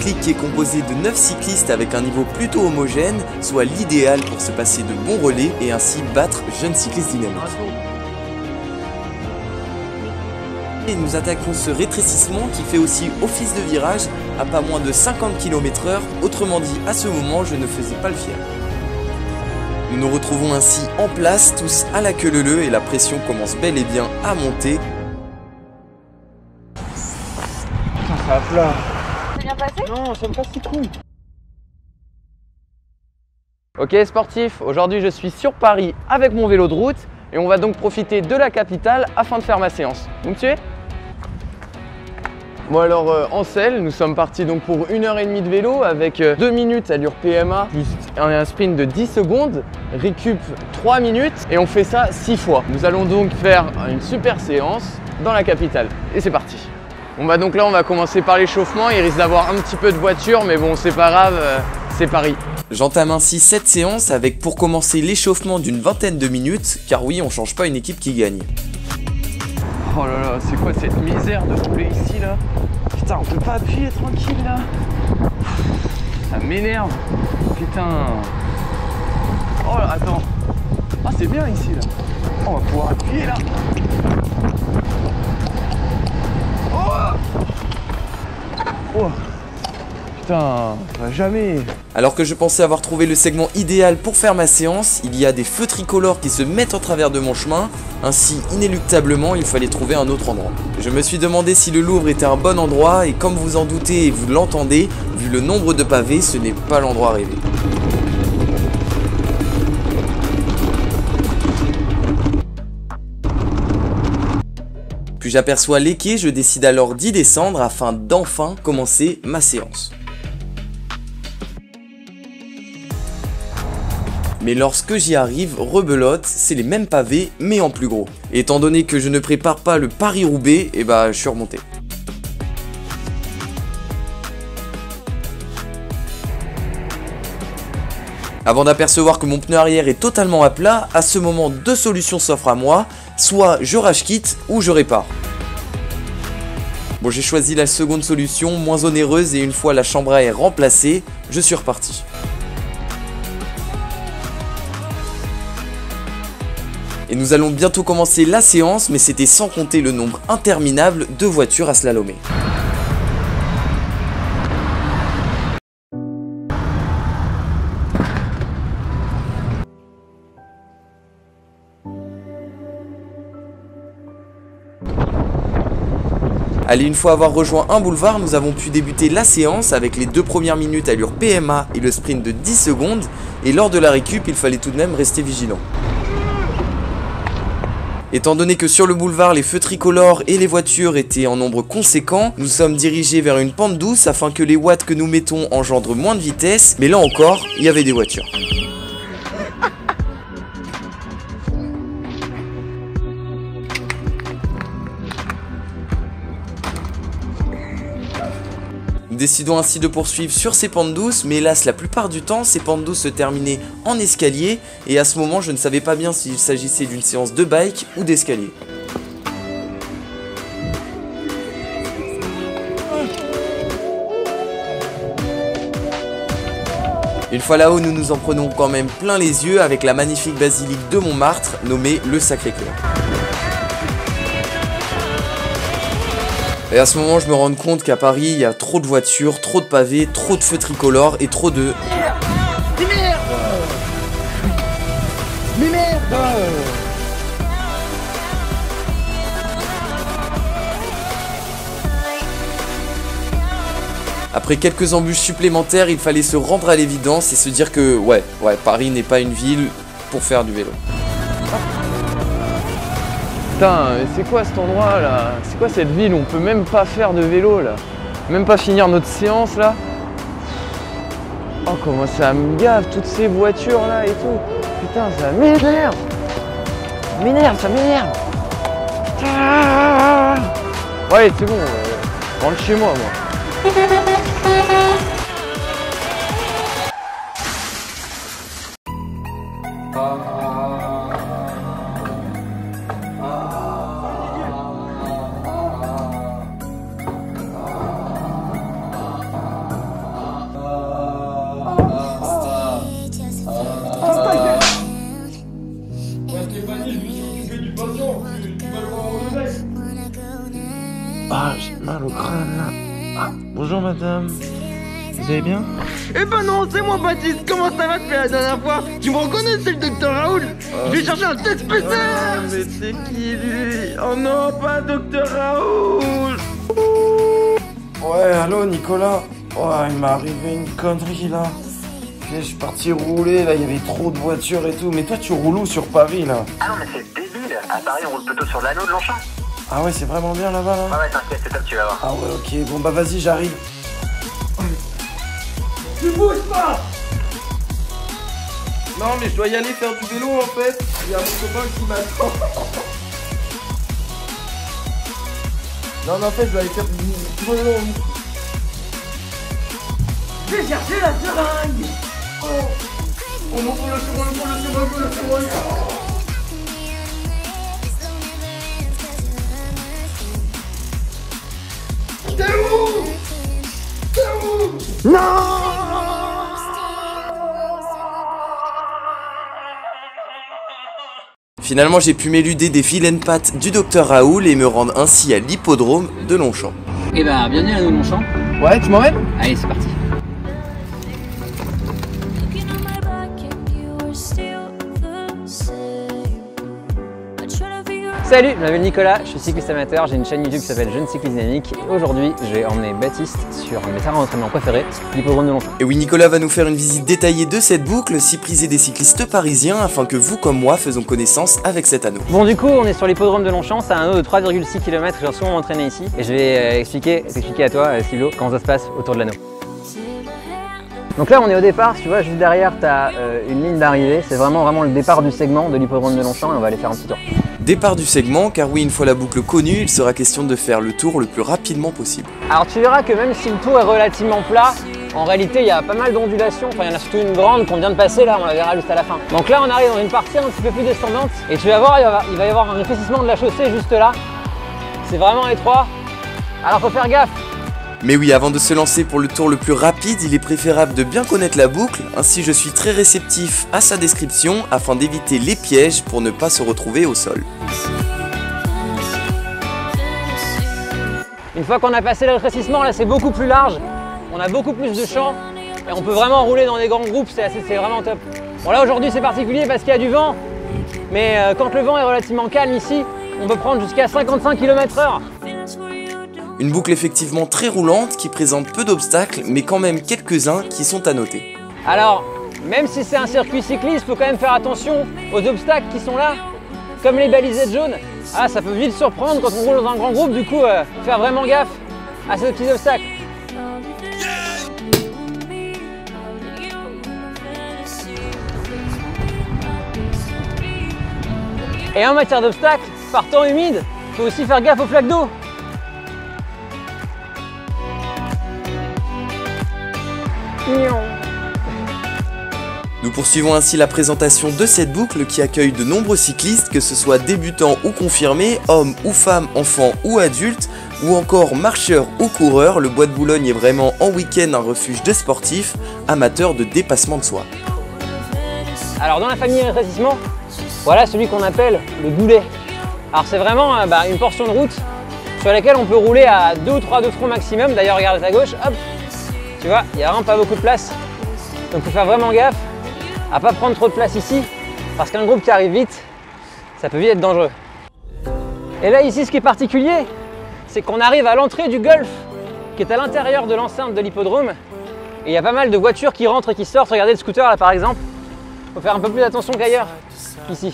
cyclique qui est composé de 9 cyclistes avec un niveau plutôt homogène soit l'idéal pour se passer de bons relais et ainsi battre jeunes cyclistes dynamiques. Et nous attaquons ce rétrécissement qui fait aussi office de virage à pas moins de 50 km/h, autrement dit à ce moment je ne faisais pas le fier. Nous nous retrouvons ainsi en place, tous à la queue leu et la pression commence bel et bien à monter. Putain, ça va plat. C'est bien passé? Non, ça me casse les couilles. Ok sportif, aujourd'hui je suis sur Paris avec mon vélo de route et on va donc profiter de la capitale afin de faire ma séance. Vous me suivez? Bon alors en selle, nous sommes partis donc pour 1h30 de vélo avec 2 minutes allure PMA plus un sprint de 10 secondes, récup 3 minutes et on fait ça 6 fois. Nous allons donc faire une super séance dans la capitale et c'est parti. Bon bah donc là on va commencer par l'échauffement, il risque d'avoir un petit peu de voiture mais bon c'est pas grave, c'est Paris. J'entame ainsi cette séance avec pour commencer l'échauffement d'une vingtaine de minutes car oui on change pas une équipe qui gagne. Oh là là, c'est quoi cette misère de rouler ici là? Putain, on peut pas appuyer tranquille là. Ça m'énerve. Putain. Oh là, attends. Ah, c'est bien ici là. Oh, on va pouvoir appuyer là. Oh, oh. Putain, ça va jamais. Alors que je pensais avoir trouvé le segment idéal pour faire ma séance, il y a des feux tricolores qui se mettent en travers de mon chemin, ainsi inéluctablement il fallait trouver un autre endroit. Je me suis demandé si le Louvre était un bon endroit et comme vous en doutez et vous l'entendez, vu le nombre de pavés, ce n'est pas l'endroit rêvé. Puis j'aperçois les quais, je décide alors d'y descendre afin d'enfin commencer ma séance. Mais lorsque j'y arrive, rebelote, c'est les mêmes pavés mais en plus gros. Et étant donné que je ne prépare pas le Paris-Roubaix, et bah je suis remonté. Avant d'apercevoir que mon pneu arrière est totalement à plat, à ce moment deux solutions s'offrent à moi, soit je rage quitte ou je répare. Bon j'ai choisi la seconde solution, moins onéreuse et une fois la chambre à air remplacée, je suis reparti. Et nous allons bientôt commencer la séance, mais c'était sans compter le nombre interminable de voitures à slalomer. Allez, une fois avoir rejoint un boulevard, nous avons pu débuter la séance avec les 2 premières minutes allure PMA et le sprint de 10 secondes. Et lors de la récup, il fallait tout de même rester vigilant. Étant donné que sur le boulevard, les feux tricolores et les voitures étaient en nombre conséquent, nous sommes dirigés vers une pente douce afin que les watts que nous mettons engendrent moins de vitesse. Mais là encore, il y avait des voitures. Nous décidons ainsi de poursuivre sur ces pentes douces, mais hélas la plupart du temps ces pentes douces se terminaient en escalier et à ce moment je ne savais pas bien s'il s'agissait d'une séance de bike ou d'escalier. Une fois là-haut nous nous en prenons quand même plein les yeux avec la magnifique basilique de Montmartre nommée le Sacré-Cœur. Et à ce moment je me rends compte qu'à Paris il y a trop de voitures, trop de pavés, trop de feux tricolores et trop de... Mais merde! Mais merde! Après quelques embûches supplémentaires, il fallait se rendre à l'évidence et se dire que ouais, Paris n'est pas une ville pour faire du vélo. Putain, c'est quoi cet endroit là? C'est quoi cette ville où on peut même pas faire de vélo là? Même pas finir notre séance là? Oh comment ça me gave toutes ces voitures là et tout. Putain ça m'énerve. Ça m'énerve, ça m'énerve. Ouais c'est bon, je rentre chez moi moi. mal au crâne là. Ah, bonjour madame. Vous allez bien? Eh ben non, c'est moi Baptiste, comment ça va depuis la dernière fois? Tu me reconnais, c'est le docteur Raoul. Je vais chercher un test PCR. Mais c'est qui lui? Oh non, pas docteur Raoul. Ouais, allô Nicolas. Ouais, il m'est arrivé une connerie là. Je suis parti rouler, là il y avait trop de voitures et tout. Mais toi tu roules où sur Paris là? Ah non mais c'est débile, à Paris on roule plutôt sur l'anneau de Longchamp. Ah ouais, c'est vraiment bien là-bas là? Ouais t'inquiète, c'est top, tu vas voir. Ah ouais, ok, bon bah vas-y, j'arrive. Tu bouges pas. Non mais je dois y aller faire du vélo en fait. Il y a mon copain qui m'attend. Non, en fait je dois aller faire du vélo. Je vais chercher la seringue. Oh mon Dieu, le seringue. T'es où? Non. Finalement, j'ai pu m'éluder des vilaines pattes du docteur Raoul et me rendre ainsi à l'hippodrome de Longchamp. Eh ben, bienvenue à nous, Longchamp. Ouais, tu m'emmènes? Allez, c'est parti. Salut, je m'appelle Nicolas, je suis cycliste amateur, j'ai une chaîne YouTube qui s'appelle Jeune Cycliste Dynamique et aujourd'hui je vais emmener Baptiste sur un de mes terrains d'entraînement préférés, l'hippodrome de Longchamp. Et oui, Nicolas va nous faire une visite détaillée de cette boucle, si prisée des cyclistes parisiens, afin que vous comme moi faisons connaissance avec cet anneau. Bon, du coup on est sur l'hippodrome de Longchamp, c'est un anneau de 3,6 km, je vais souvent m'entraîner ici et je vais t'expliquer à toi, Silo, comment ça se passe autour de l'anneau. Donc là on est au départ, tu vois, juste derrière tu as une ligne d'arrivée, c'est vraiment le départ du segment de l'hippodrome de Longchamp et on va aller faire un petit tour. Départ du segment, car oui, une fois la boucle connue, il sera question de faire le tour le plus rapidement possible. Alors tu verras que même si le tour est relativement plat, en réalité il y a pas mal d'ondulations, enfin il y en a surtout une grande qu'on vient de passer là, on la verra juste à la fin. Donc là on arrive dans une partie un petit peu plus descendante et tu vas voir, il va y avoir un rétrécissement de la chaussée juste là. C'est vraiment étroit, alors faut faire gaffe. Mais oui, avant de se lancer pour le tour le plus rapide, il est préférable de bien connaître la boucle, ainsi je suis très réceptif à sa description afin d'éviter les pièges pour ne pas se retrouver au sol. Une fois qu'on a passé le rétrécissement, là c'est beaucoup plus large, on a beaucoup plus de champ et on peut vraiment rouler dans des grands groupes, c'est vraiment top. Bon là aujourd'hui c'est particulier parce qu'il y a du vent, mais quand le vent est relativement calme ici, on peut prendre jusqu'à 55 km/h. Une boucle effectivement très roulante qui présente peu d'obstacles, mais quand même quelques-uns qui sont à noter. Alors, même si c'est un circuit cycliste, il faut quand même faire attention aux obstacles qui sont là, comme les balisettes jaunes. Ah, ça peut vite surprendre quand on roule dans un grand groupe, du coup, faire vraiment gaffe à ces petits obstacles. Et en matière d'obstacles, par temps humide, il faut aussi faire gaffe aux flaques d'eau. Nous poursuivons ainsi la présentation de cette boucle qui accueille de nombreux cyclistes, que ce soit débutants ou confirmés, hommes ou femmes, enfants ou adultes, ou encore marcheurs ou coureurs. Le Bois de Boulogne est vraiment en week-end un refuge de sportifs, amateurs de dépassement de soi. Alors dans la famille rétrécissement, voilà celui qu'on appelle le goulet. Alors c'est vraiment une portion de route sur laquelle on peut rouler à 2 ou 3 de front maximum. D'ailleurs regarde à ta gauche, hop, tu vois, il n'y a vraiment pas beaucoup de place. Donc il faut faire vraiment gaffe à pas prendre trop de place ici, parce qu'un groupe qui arrive vite, ça peut vite être dangereux. Et là ici ce qui est particulier, c'est qu'on arrive à l'entrée du golf, qui est à l'intérieur de l'enceinte de l'hippodrome. Et il y a pas mal de voitures qui rentrent et qui sortent. Regardez le scooter là par exemple. Il faut faire un peu plus attention qu'ailleurs, ici.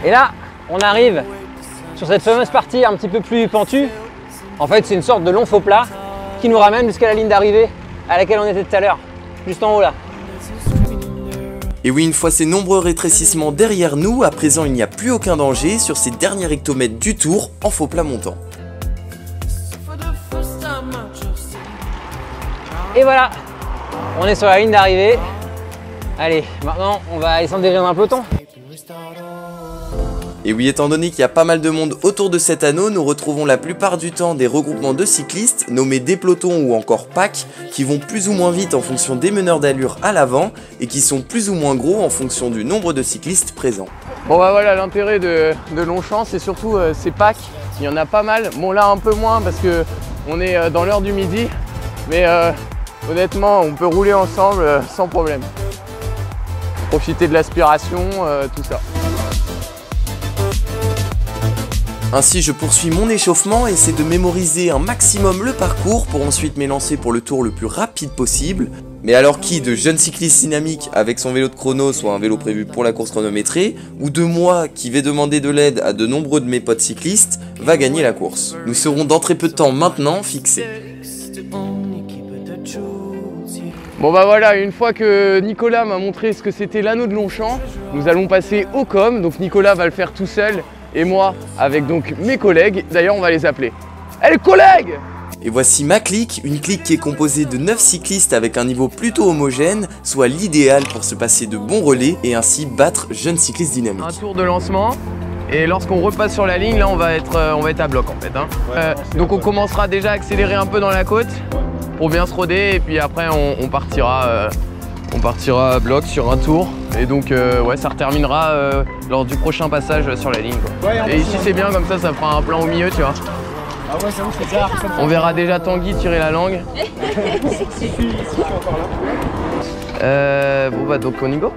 Et là, on arrive sur cette fameuse partie un petit peu plus pentue. En fait, c'est une sorte de long faux plat qui nous ramène jusqu'à la ligne d'arrivée à laquelle on était tout à l'heure, juste en haut là. Et oui, une fois ces nombreux rétrécissements derrière nous, à présent il n'y a plus aucun danger sur ces derniers hectomètres du tour en faux plat montant. Et voilà, on est sur la ligne d'arrivée. Allez, maintenant on va essayer de dériver un peloton. Et Et oui, étant donné qu'il y a pas mal de monde autour de cet anneau, nous retrouvons la plupart du temps des regroupements de cyclistes, nommés des pelotons ou encore packs, qui vont plus ou moins vite en fonction des meneurs d'allure à l'avant, et qui sont plus ou moins gros en fonction du nombre de cyclistes présents. Bon bah voilà, l'intérêt de Longchamp, c'est surtout ces packs, il y en a pas mal. Bon là un peu moins parce que on est dans l'heure du midi, mais honnêtement on peut rouler ensemble sans problème. Profiter de l'aspiration, tout ça. Ainsi je poursuis mon échauffement et c'est de mémoriser un maximum le parcours pour ensuite m'élancer pour le tour le plus rapide possible. Mais alors qui de jeune cycliste dynamique avec son vélo de chrono, soit un vélo prévu pour la course chronométrée, ou de moi qui vais demander de l'aide à de nombreux de mes potes cyclistes, va gagner la course. Nous serons dans très peu de temps maintenant fixés. Bon bah voilà, une fois que Nicolas m'a montré ce que c'était l'anneau de Longchamp, nous allons passer au com. Donc Nicolas va le faire tout seul et moi avec donc mes collègues. D'ailleurs on va les appeler. Hey les collègues! Et voici ma clique, une clique qui est composée de 9 cyclistes avec un niveau plutôt homogène, soit l'idéal pour se passer de bons relais et ainsi battre jeunes cyclistes dynamiques. Un tour de lancement. Et lorsqu'on repasse sur la ligne, là on va être à bloc en fait. Hein. Donc on commencera déjà à accélérer un peu dans la côte pour bien se roder et puis après on partira à bloc sur un tour. Et donc ouais, ça reterminera lors du prochain passage sur la ligne, quoi. Et ici c'est bien comme ça fera un plan au milieu, tu vois. Ah ouais, ça c'est bizarre. On verra déjà Tanguy tirer la langue. Bon bah donc on y go.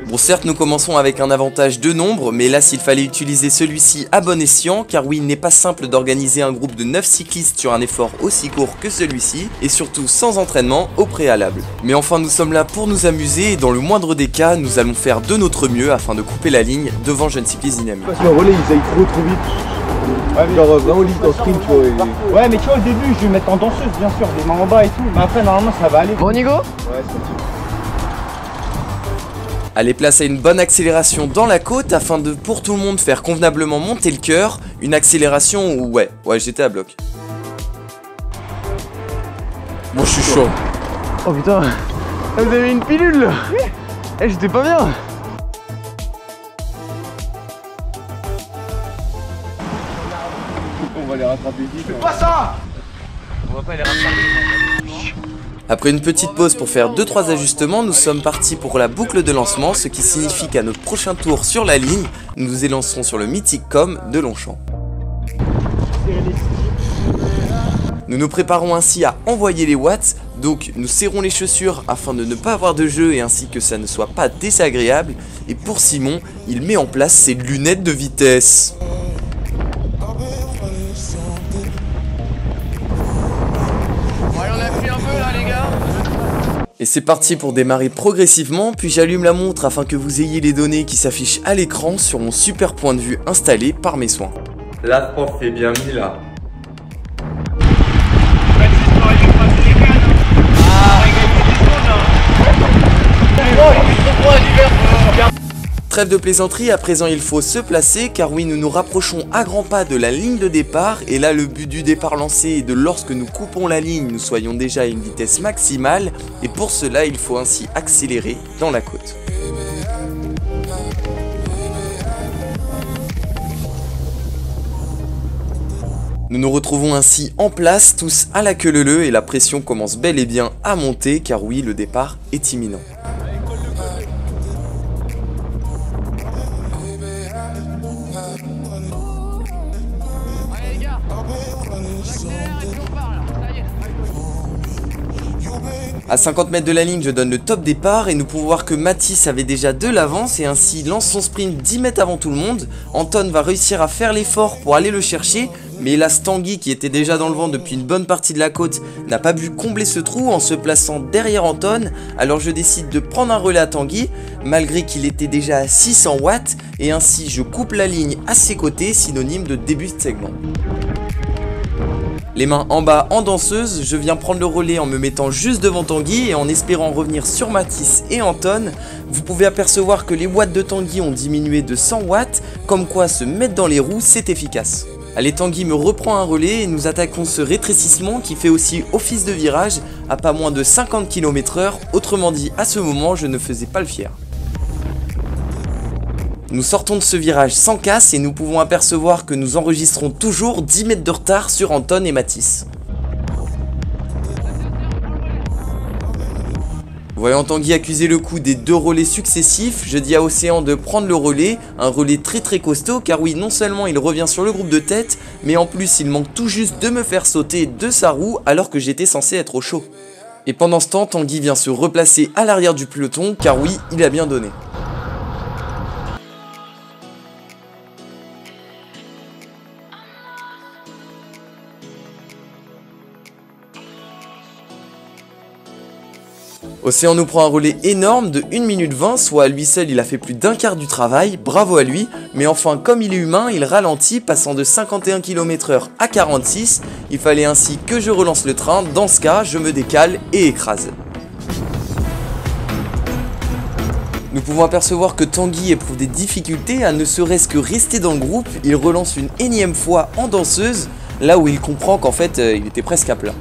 Bon certes nous commençons avec un avantage de nombre, mais là s'il fallait utiliser celui-ci à bon escient, car oui il n'est pas simple d'organiser un groupe de 9 cyclistes sur un effort aussi court que celui-ci, et surtout sans entraînement au préalable. Mais enfin nous sommes là pour nous amuser, et dans le moindre des cas, nous allons faire de notre mieux afin de couper la ligne devant jeunes cyclistes dynamiques. Parce que le relais ils aillent trop vite. Ouais, genre vraiment limite en sprint tu vois. Ouais mais tu vois au début je vais mettre en danseuse bien sûr, des mains en bas et tout, mais après normalement ça va aller. Bon on y go? Ouais c'est parti. Allez, place à une bonne accélération dans la côte afin de pour tout le monde faire convenablement monter le cœur. Une accélération où ouais j'étais à bloc. Moi je suis chaud. Oh putain, vous avez une pilule là. Eh j'étais pas bien. On va les rattraper vite. Fais pas ça! On va pas les rattraper. Après une petite pause pour faire 2-3 ajustements, nous sommes partis pour la boucle de lancement, ce qui signifie qu'à notre prochain tour sur la ligne, nous nous élancerons sur le mythique com de Longchamp. Nous nous préparons ainsi à envoyer les watts, donc nous serrons les chaussures afin de ne pas avoir de jeu et ainsi que ça ne soit pas désagréable. Et pour Simon, il met en place ses lunettes de vitesse. Et c'est parti pour démarrer progressivement, puis j'allume la montre afin que vous ayez les données qui s'affichent à l'écran sur mon super point de vue installé par mes soins. Là, je pense que c'est bien mis là. Trêve de plaisanterie, à présent il faut se placer car oui nous nous rapprochons à grands pas de la ligne de départ et là le but du départ lancé est de lorsque nous coupons la ligne nous soyons déjà à une vitesse maximale et pour cela il faut ainsi accélérer dans la côte. Nous nous retrouvons ainsi en place tous à la queue leu et la pression commence bel et bien à monter car oui le départ est imminent. À 50 mètres de la ligne, je donne le top départ et nous pouvons voir que Mathis avait déjà de l'avance et ainsi lance son sprint 10 mètres avant tout le monde. Anton va réussir à faire l'effort pour aller le chercher, mais hélas Tanguy, qui était déjà dans le vent depuis une bonne partie de la côte, n'a pas pu combler ce trou en se plaçant derrière Anton. Alors je décide de prendre un relais à Tanguy, malgré qu'il était déjà à 600 watts, et ainsi je coupe la ligne à ses côtés, synonyme de début de segment. Les mains en bas en danseuse, je viens prendre le relais en me mettant juste devant Tanguy et en espérant revenir sur Mathis et Anton. Vous pouvez apercevoir que les watts de Tanguy ont diminué de 100 watts, comme quoi se mettre dans les roues c'est efficace. Allez, Tanguy me reprend un relais et nous attaquons ce rétrécissement qui fait aussi office de virage à pas moins de 50 km/h, autrement dit à ce moment je ne faisais pas le fier. Nous sortons de ce virage sans casse et nous pouvons apercevoir que nous enregistrons toujours 10 mètres de retard sur Anton et Mathis. Voyant Tanguy accuser le coup des 2 relais successifs, je dis à Océan de prendre le relais, un relais très costaud car oui, non seulement il revient sur le groupe de tête, mais en plus il manque tout juste de me faire sauter de sa roue alors que j'étais censé être au chaud. Et pendant ce temps, Tanguy vient se replacer à l'arrière du peloton car oui, il a bien donné. Océan nous prend un relais énorme de 1 minute 20, soit à lui seul il a fait plus d'un quart du travail, bravo à lui, mais enfin comme il est humain, il ralentit, passant de 51 km/h à 46, il fallait ainsi que je relance le train, dans ce cas je me décale et écrase. Nous pouvons apercevoir que Tanguy éprouve des difficultés à ne serait-ce que rester dans le groupe, il relance une énième fois en danseuse, là où il comprend qu'en fait il était presque à plat.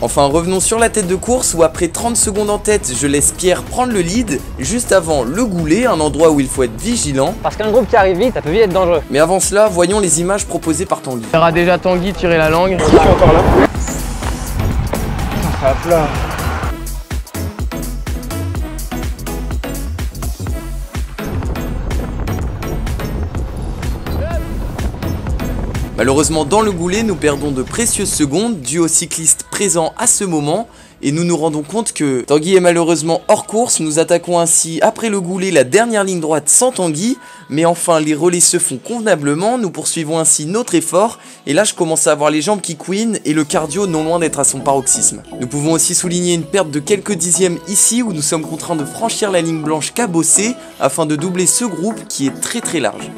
Enfin revenons sur la tête de course où après 30 secondes en tête je laisse Pierre prendre le lead, juste avant le goulet, un endroit où il faut être vigilant. Parce qu'un groupe qui arrive vite, ça peut vite être dangereux. Mais avant cela, voyons les images proposées par Tanguy. On verra déjà Tanguy tirer la langue. Je suis encore là. Ça va plat. Malheureusement dans le goulet nous perdons de précieuses secondes dues aux cyclistes présents à ce moment et nous nous rendons compte que Tanguy est malheureusement hors course, nous attaquons ainsi après le goulet la dernière ligne droite sans Tanguy, mais enfin les relais se font convenablement, nous poursuivons ainsi notre effort et là je commence à avoir les jambes qui couinent et le cardio non loin d'être à son paroxysme. Nous pouvons aussi souligner une perte de quelques dixièmes ici où nous sommes contraints de franchir la ligne blanche cabossée afin de doubler ce groupe qui est très large.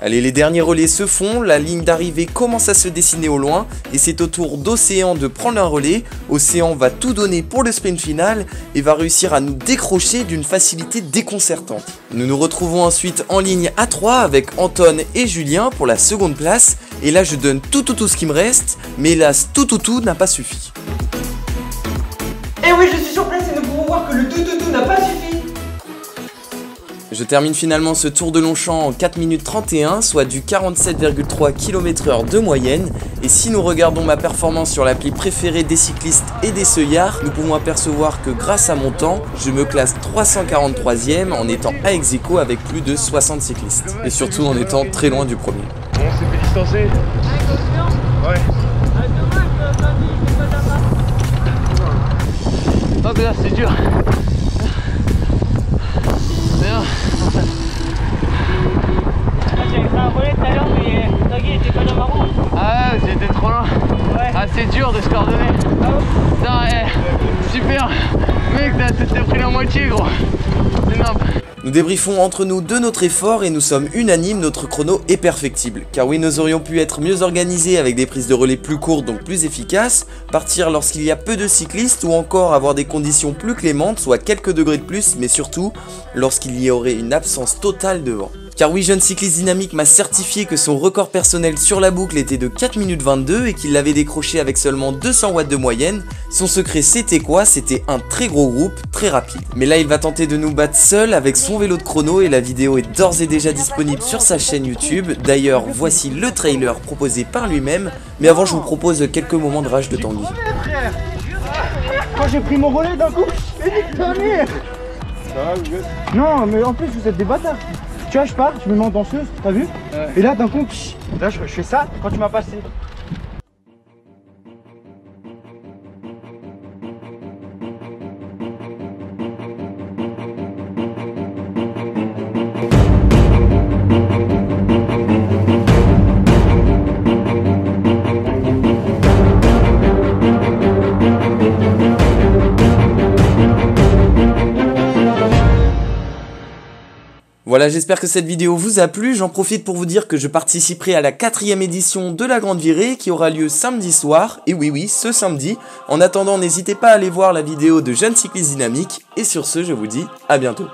Allez, les derniers relais se font, la ligne d'arrivée commence à se dessiner au loin et c'est au tour d'Océan de prendre un relais. Océan va tout donner pour le sprint final et va réussir à nous décrocher d'une facilité déconcertante. Nous nous retrouvons ensuite en ligne à 3 avec Anton et Julien pour la seconde place et là je donne tout ce qui me reste, mais hélas tout n'a pas suffi. Eh oui, je suis sur place et nous pouvons voir que le tout n'a pas suffi. Je termine finalement ce tour de Longchamp en 4 minutes 31, soit du 47,3 km/h de moyenne. Et si nous regardons ma performance sur l'appli préférée des cyclistes et des seuillards, nous pouvons apercevoir que grâce à mon temps, je me classe 343e en étant à ex-aequo avec plus de 60 cyclistes. Et surtout en étant très loin du premier. On s'est fait distancer. Ouais. Hop là, c'est dur. J'avais fait un relais tout à l'heure, mais Tanguy était pas dans ma roue. Ah ouais, j'étais trop loin. Ouais. Ah, c'est dur de se coordonner. Putain, super. Mec, t'as pris la moitié, gros. C'est énorme. Nous débriefons entre nous de notre effort et nous sommes unanimes, notre chrono est perfectible. Car oui, nous aurions pu être mieux organisés avec des prises de relais plus courtes donc plus efficaces, partir lorsqu'il y a peu de cyclistes ou encore avoir des conditions plus clémentes, soit quelques degrés de plus, mais surtout lorsqu'il y aurait une absence totale de vent. Car oui, Jeune Cycliste Dynamique m'a certifié que son record personnel sur la boucle était de 4 minutes 22 et qu'il l'avait décroché avec seulement 200 watts de moyenne. Son secret c'était quoi? C'était un très gros groupe, très rapide. Mais là il va tenter de nous battre seul avec son vélo de chrono et la vidéo est d'ores et déjà disponible sur sa chaîne YouTube. D'ailleurs, voici le trailer proposé par lui-même. Mais avant je vous propose quelques moments de rage de Tanguy. Quand j'ai pris mon relais d'un coup, j'ai dit ta mère. Ça va, vous êtes... Non, mais en plus vous êtes des bâtards. Tu vois, je pars, je me mets en danseuse, t'as vu? Ouais. Et là, d'un coup, là, je fais ça quand tu m'as passé. Voilà, j'espère que cette vidéo vous a plu. J'en profite pour vous dire que je participerai à la 4e édition de la Grande Virée qui aura lieu samedi soir. Et oui, ce samedi. En attendant, n'hésitez pas à aller voir la vidéo de Jeune Cycliste Dynamique. Et sur ce, je vous dis à bientôt.